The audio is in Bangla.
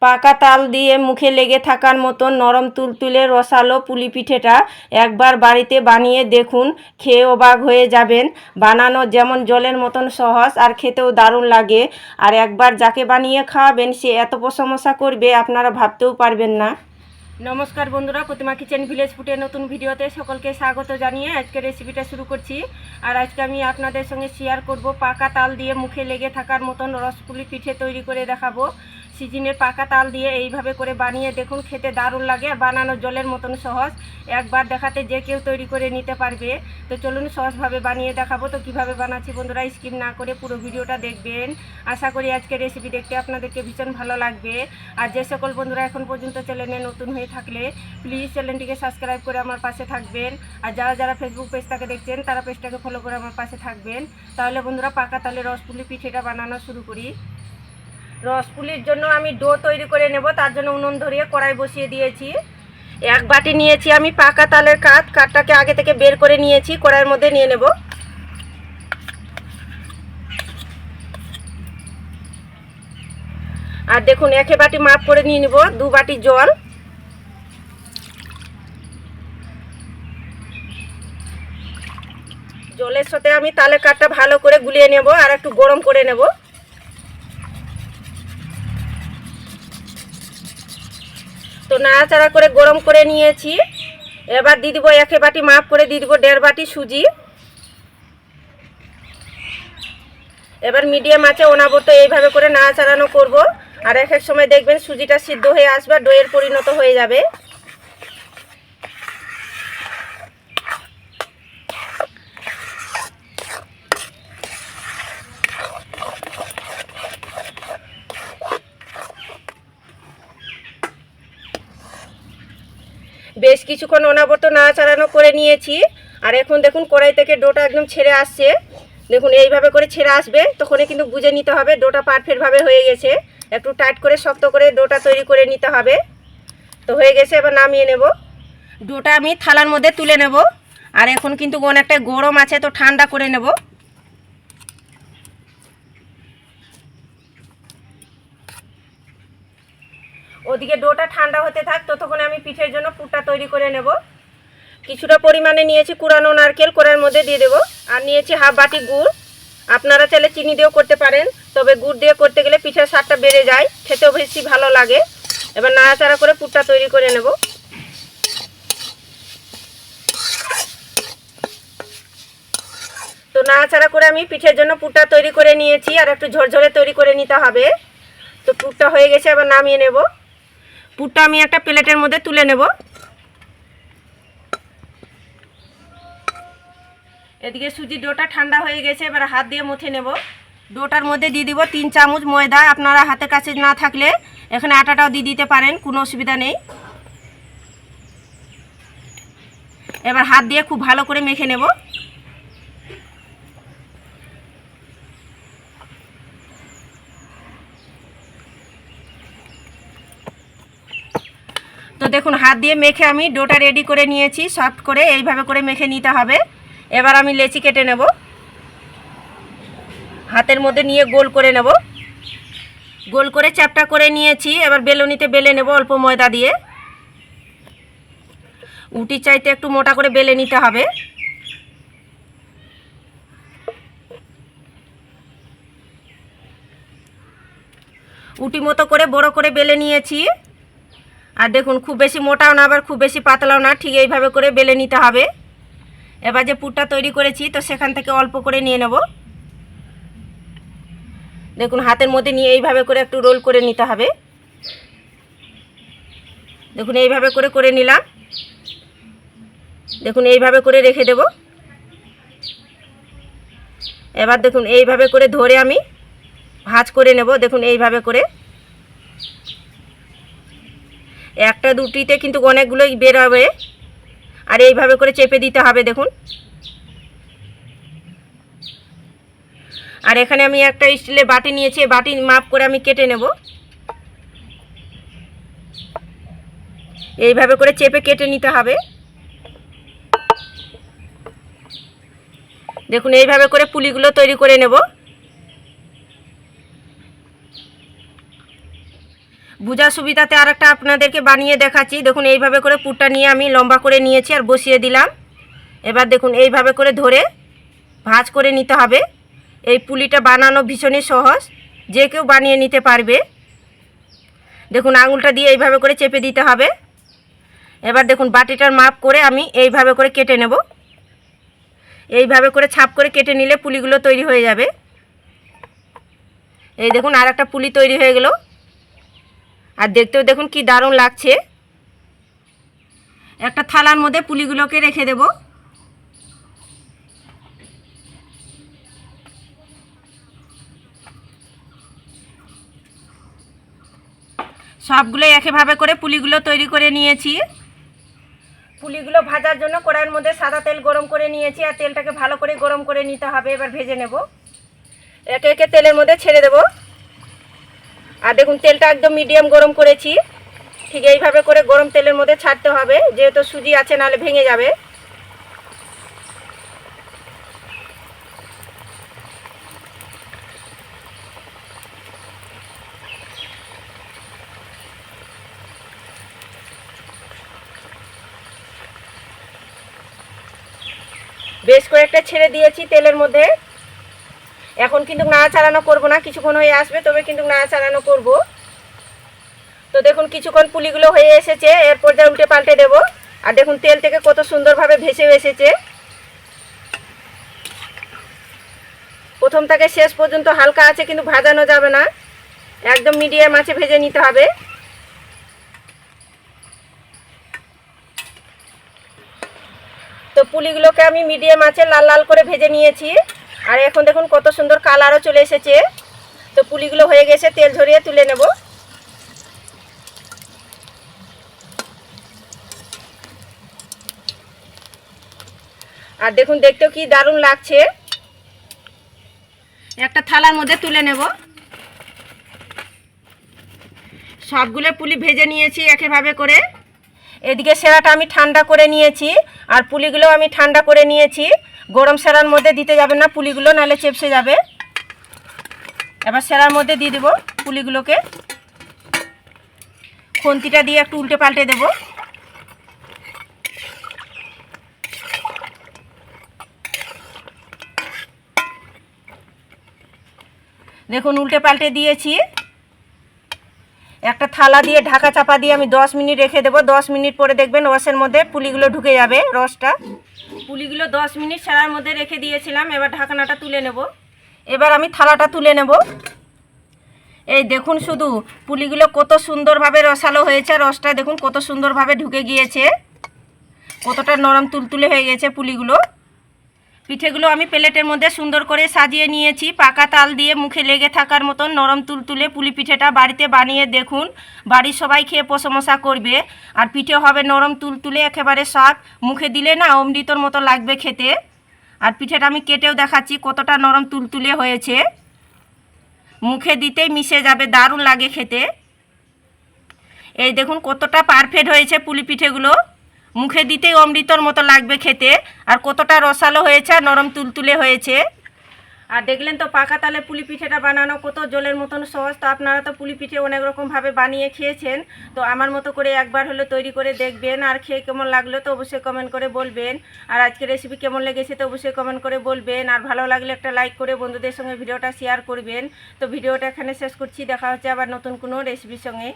পাকা তাল দিয়ে মুখে লেগে থাকার মতন নরম তুলতুলে রসালো পুলি পিঠেটা একবার বাড়িতে বানিয়ে দেখুন, খেয়ে অবাক হয়ে যাবেন। বানানো যেমন জলের মতন সহজ আর খেতেও দারুণ লাগে। আর একবার যাকে বানিয়ে খাওয়াবেন সে এত প্রশংসা করবে আপনারা ভাবতেও পারবেন না। নমস্কার বন্ধুরা, প্রতিমা কিচেন ভিলেজ ফুডের নতুন ভিডিওতে সকলকে স্বাগত জানিয়ে আজকে রেসিপিটা শুরু করছি। আর আজকে আমি আপনাদের সঙ্গে শেয়ার করব পাকা তাল দিয়ে মুখে লেগে থাকার মতন রসপুলি পিঠে তৈরি করে দেখাবো। সিজনের পাকা তাল দিয়ে এইভাবে করে বানিয়ে দেখুন, খেতে দারুণ লাগে আর বানানো জলের মতন সহজ। একবার দেখাতে যে কেউ তৈরি করে নিতে পারবে। তো চলুন সহজভাবে বানিয়ে দেখাবো। তো কিভাবে বানাচ্ছি বন্ধুরা স্কিপ না করে পুরো ভিডিওটা দেখবেন। আশা করি আজকে রেসিপি দেখতে আপনাদেরকে ভীষণ ভালো লাগবে। আর যে সকল বন্ধুরা এখন পর্যন্ত চ্যানেলে নতুন হয়ে থাকলে প্লিজ চ্যানেলটিকে সাবস্ক্রাইব করে আমার পাশে থাকবেন। আর যারা যারা ফেসবুক পেজটাকে দেখছেন তারা পেজটাকে ফলো করে আমার পাশে থাকবেন। তাহলে বন্ধুরা পাকা তালে রসপুলি পিঠেটা বানানো শুরু করি। রসপুলির জন্য আমি ডো তৈরি করে নেব। তার জন্য উনুন ধরিয়ে কড়াই বসিয়ে দিয়েছি। এক বাটি নিয়েছি আমি পাকা তালের কাঠটাকে আগে থেকে বের করে নিয়েছি, কড়াইয়ের মধ্যে নিয়ে নেব। আর দেখুন একে বাটি মাপ করে নিয়ে নেব 2 বাটি জল। জলের সাথে আমি তালের কাঠটা ভালো করে গুলিয়ে নেব আর একটু গরম করে নেব। তো নাড়াচাড়া করে গরম করে নিয়েছি। এবার দিয়ে দিব একে বাটি মাপ করে দিয়ে দিব 1.5 বাটি সুজি। এবার মিডিয়াম আঁচে অনবরত এইভাবে করে নাড়াচাড়ানো করব। আর এক এক সময় দেখবেন সুজিটা সিদ্ধ হয়ে আসবে, ডোয়ের পরিণত হয়ে যাবে। বেশ কিছুক্ষণ অনবরত নাড়াচাড়ানো করে নিয়েছি। আর এখন দেখুন কড়াই থেকে ডোটা একদম ছেড়ে আসছে। দেখুন এইভাবে করে ছেড়ে আসবে, তখনই কিন্তু বুঝে নিতে হবে ডোটা পারফেক্টভাবে হয়ে গেছে। একটু টাইট করে শক্ত করে ডোটা তৈরি করে নিতে হবে। তো হয়ে গেছে, এবার নামিয়ে নেব। ডোটা আমি থালার মধ্যে তুলে নেব। আর এখন কিন্তু অনেকটা গরম আছে, তো ঠান্ডা করে নেব। ওদিকে ডোটা ঠান্ডা হতে থাক, ততক্ষণে আমি পিঠের জন্য পুরটা তৈরি করে নেব। কিছুটা পরিমাণে নিয়েছি কুড়ানো নারকেল, কড়াইয়ের মধ্যে দিয়ে দেবো। আর নিয়েছি হাফ বাটি গুড়। আপনারা চাইলে চিনি দিয়েও করতে পারেন, তবে গুড় দিয়ে করতে গেলে পিঠের স্বাদটা বেড়ে যায়, খেতেও বেশি ভালো লাগে। এবার নাড়াচাড়া করে পুরটা তৈরি করে নেব। তো নাড়াচাড়া করে আমি পিঠের জন্য পুরটা তৈরি করে নিয়েছি। আর একটু ঝরঝরে তৈরি করে নিতে হবে। তো পুরটা হয়ে গেছে, এবার নামিয়ে নেব। পুরটা আমি একটা প্লেটের মধ্যে তুলে নেব। এদিকে সুজির ডোটা ঠান্ডা হয়ে গেছে, এবার হাত দিয়ে মুথে নেব। ডোটার মধ্যে দিয়ে দিব 3 চামচ ময়দা। আপনারা হাতের কাছে না থাকলে এখানে আটাটাও দিয়ে দিতে পারেন, কোনো অসুবিধা নেই। এবার হাত দিয়ে খুব ভালো করে মেখে নেব। তো দেখুন হাত দিয়ে মেখে আমি ডোটা রেডি করে নিয়েছি। সফট করে এইভাবে করে মেখে নিতে হবে। এবার আমি লেচি কেটে নেব। হাতের মধ্যে নিয়ে গোল করে নেব। গোল করে চ্যাপটা করে নিয়েছি। এবার বেলুনিতে বেলে নেব অল্প ময়দা দিয়ে। উটির চাইতে একটু মোটা করে বেলে নিতে হবে। উটি মতো করে বড় করে বেলে নিয়েছি। আর দেখুন খুব বেশি মোটাও না আবার খুব বেশি পাতলাও না, ঠিক এইভাবে করে বেলে নিতে হবে। এবার যে পুরটা তৈরি করেছি তো সেখান থেকে অল্প করে নিয়ে নেব। দেখুন হাতের মধ্যে নিয়ে এইভাবে করে একটু রোল করে নিতে হবে। দেখুন এইভাবে করে করে নিলাম। দেখুন এইভাবে করে রেখে দেব। এবার দেখুন এইভাবে করে ধরে আমি ভাঁজ করে নেব। দেখুন এইভাবে করে একটা দুটিতে কিন্তু অনেকগুলোই বের হবে। আর এইভাবে করে চেপে দিতে হবে দেখুন। আর এখানে আমি একটা স্টিলের বাটি নিয়েছি, বাটি মাপ করে আমি কেটে নেব। এইভাবে করে চেপে কেটে নিতে হবে। দেখুন এইভাবে করে পুলিগুলো তৈরি করে নেব। বোঝার সুবিধাতে আর একটা আপনাদেরকে বানিয়ে দেখাচ্ছি। দেখুন এইভাবে করে পুরটা নিয়ে আমি লম্বা করে নিয়েছি আর বসিয়ে দিলাম। এবার দেখুন এইভাবে করে ধরে ভাঁজ করে নিতে হবে। এই পুলিটা বানানো ভীষণই সহজ, যে কেউ বানিয়ে নিতে পারবে। দেখুন আঙুলটা দিয়ে এইভাবে করে চেপে দিতে হবে। এবার দেখুন বাটিটার মাপ করে আমি এইভাবে করে কেটে নেব। এইভাবে করে ছাপ করে কেটে নিলে পুলিগুলো তৈরি হয়ে যাবে। এই দেখুন আর একটা পুলি তৈরি হয়ে গেল, আর দেখতেও দেখুন কি দারুণ লাগছে। একটা থালার মধ্যে পুলিগুলোকে রেখে দেব। সবগুলো একইভাবে করে পুলিগুলো তৈরি করে নিয়েছি। পুলিগুলো ভাজার জন্য কড়াইয়ের মধ্যে সাদা তেল গরম করে নিয়েছি, আর তেলটাকে ভালো করে গরম করে নিতে হবে। এবার ভেজে নেব। একে একে তেলের মধ্যে ছেড়ে দেব। আর দেখুন তেলটা একদম মিডিয়াম গরম করেছি। ঠিক এইভাবে করে গরম তেলের মধ্যে ছাড়তে হবে, যেহেতু সুজি আছে, নাহলে ভেঙে যাবে। বেশ কয়েকটা ছেড়ে দিয়েছি তেলের মধ্যে। এখন কিন্তু নাড়াচাড়ানো করব না, কিছুক্ষণ হয়ে আসবে তবে কিন্তু নাড়াচাড়ানো করব। তো দেখুন কিছুক্ষণ পুলিগুলো হয়ে এসেছে, এরপর যা উল্টে পাল্টে দেব। আর দেখুন তেল থেকে কত সুন্দরভাবে ভেসেও এসেছে। প্রথম থেকে শেষ পর্যন্ত হালকা আছে, কিন্তু ভাজানো যাবে না, একদম মিডিয়াম আছে ভেজে নিতে হবে। তো পুলিগুলোকে আমি মিডিয়াম আছে লাল লাল করে ভেজে নিয়েছি, আর এখন দেখুন কত সুন্দর কালারও চলে এসেছে। তো পুলিগুলো হয়ে গেছে, তেল ঝরিয়ে তুলে নেব। আর দেখুন দেখতেও কি দারুণ লাগছে। একটা থালার মধ্যে তুলে নেব। সবগুলো পুলি ভেজে নিয়েছি একইভাবে করে। এদিকে সেরাটা আমি ঠান্ডা করে নিয়েছি, আর পুলিগুলো আমি ঠান্ডা করে নিয়েছি। গরম সেরার মধ্যে দিতে যাবে না পুলিগুলো, নাহলে চেপসে যাবে। এবার সেরার মধ্যে দিয়ে দেব পুলিগুলোকে। খুন্তিটা দিয়ে একটু উল্টে পাল্টে দেব। দেখুন উল্টে পাল্টে দিয়েছি। একটা থালা দিয়ে ঢাকা চাপা দিয়ে আমি 10 মিনিট রেখে দেবো। 10 মিনিট পরে দেখবেন রসের মধ্যে পুলিগুলো ঢুকে যাবে, রসটা। পুলিগুলো 10 মিনিট সেরার মধ্যে রেখে দিয়েছিলাম। এবার ঢাকনাটা তুলে নেব। এবার আমি থালাটা তুলে নেব। এই দেখুন শুধু পুলিগুলো কত সুন্দরভাবে রসালো হয়েছে। রসটা দেখুন কত সুন্দরভাবে ঢুকে গিয়েছে, কতটা নরম তুলতুলে হয়ে গেছে পুলিগুলো। পিঠেগুলো আমি প্লেটের মধ্যে সুন্দর করে সাজিয়ে নিয়েছি। পাকা তাল দিয়ে মুখে লেগে থাকার মতন নরম তুলতুলে পুলি পিঠেটা বাড়িতে বানিয়ে দেখুন। বাড়ির সবাই খেয়ে প্রশংসা করবে। আর পিঠে হবে নরম তুলতুলে, একেবারে স্বাদ, মুখে দিলে না অমৃতর মতো লাগবে খেতে। আর পিঠেটা আমি কেটেও দেখাচ্ছি কতটা নরম তুলতুলে হয়েছে। মুখে দিতেই মিশে যাবে, দারুণ লাগে খেতে। এই দেখুন কতটা পারফেক্ট হয়েছে পুলি পিঠেগুলো, মুখে দিতেই অমৃতর মতো লাগবে খেতে। আর কতটা রসালো হয়েছে আর নরম তুলতুলে হয়েছে। আর দেখলেন তো পাকা তালে পুলি পিঠেটা বানানো কত জলের মতন সহজ। তো আপনারা তো পুলি পিঠে অনেক রকমভাবে বানিয়ে খেয়েছেন, তো আমার মতো করে একবার হলে তৈরি করে দেখবেন। আর খেয়ে কেমন লাগলো তো অবশ্যই কমেন্ট করে বলবেন। আর আজকের রেসিপি কেমন লেগেছে তো অবশ্যই কমেন্ট করে বলবেন। আর ভালো লাগলে একটা লাইক করে বন্ধুদের সঙ্গে ভিডিওটা শেয়ার করবেন। তো ভিডিওটা এখানে শেষ করছি, দেখা হচ্ছে আবার নতুন কোনো রেসিপির সঙ্গে।